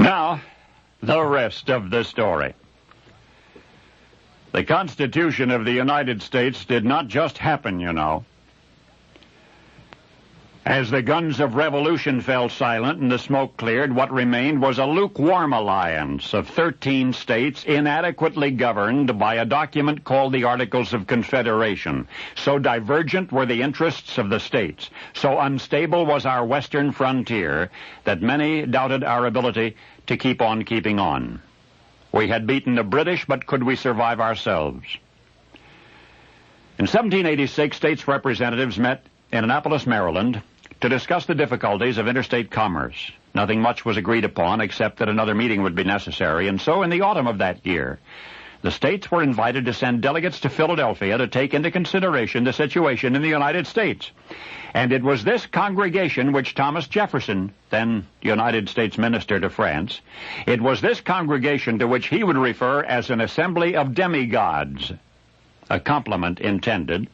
Now, the rest of the story. The Constitution of the United States did not just happen, you know. As the guns of revolution fell silent and the smoke cleared, what remained was a lukewarm alliance of 13 states inadequately governed by a document called the Articles of Confederation. So divergent were the interests of the states, so unstable was our western frontier, that many doubted our ability to keep on keeping on. We had beaten the British, but could we survive ourselves? In 1786, states representatives met in Annapolis, Maryland, to discuss the difficulties of interstate commerce. Nothing much was agreed upon except that another meeting would be necessary, and so in the autumn of that year, the states were invited to send delegates to Philadelphia to take into consideration the situation in the United States. And it was this congregation which Thomas Jefferson, then United States Minister to France, it was this congregation to which he would refer as an assembly of demigods, a compliment intended.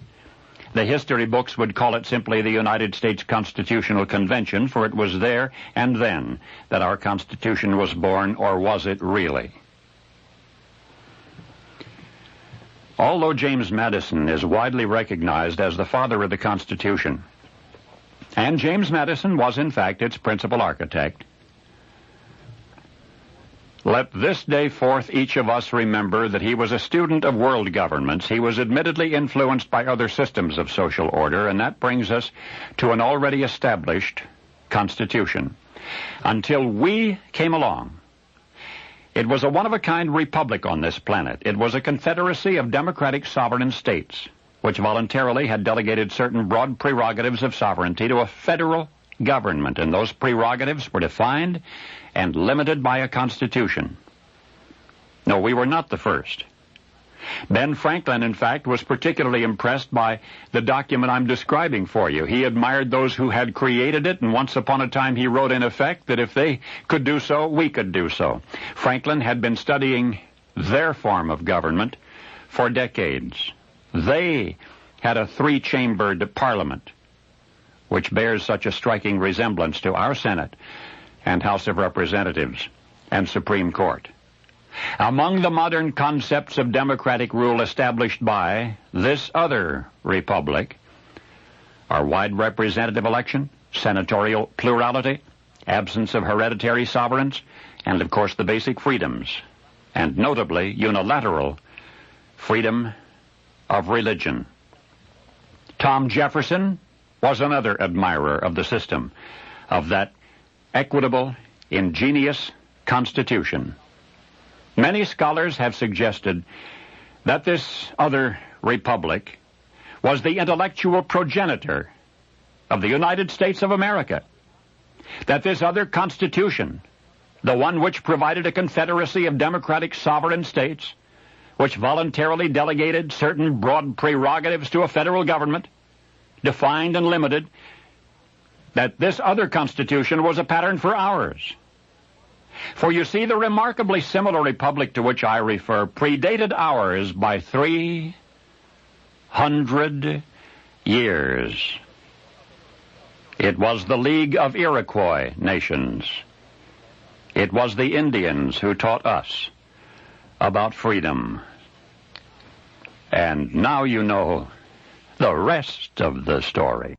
The history books would call it simply the United States Constitutional Convention, for it was there and then that our Constitution was born, or was it really? Although James Madison is widely recognized as the father of the Constitution, and James Madison was in fact its principal architect, let this day forth each of us remember that he was a student of world governments. He was admittedly influenced by other systems of social order, and that brings us to an already established Constitution. Until we came along, it was a one-of-a-kind republic on this planet. It was a confederacy of democratic sovereign states, which voluntarily had delegated certain broad prerogatives of sovereignty to a federal government, and those prerogatives were defined and limited by a constitution. No, we were not the first. Ben Franklin, in fact, was particularly impressed by the document I'm describing for you. He admired those who had created it, and once upon a time he wrote in effect that if they could do so, we could do so. Franklin had been studying their form of government for decades. They had a three-chambered parliament, which bears such a striking resemblance to our Senate and House of Representatives and Supreme Court. Among the modern concepts of democratic rule established by this other republic are wide representative election, senatorial plurality, absence of hereditary sovereigns, and of course the basic freedoms, and notably unilateral freedom of religion. Tom Jefferson was another admirer of the system, of that equitable, ingenious Constitution. Many scholars have suggested that this other republic was the intellectual progenitor of the United States of America, that this other Constitution, the one which provided a confederacy of democratic sovereign states, which voluntarily delegated certain broad prerogatives to a federal government, defined and limited, that this other Constitution was a pattern for ours. For you see, the remarkably similar republic to which I refer predated ours by 300 years. It was the League of Iroquois nations. It was the Indians who taught us about freedom. And now you know the rest of the story.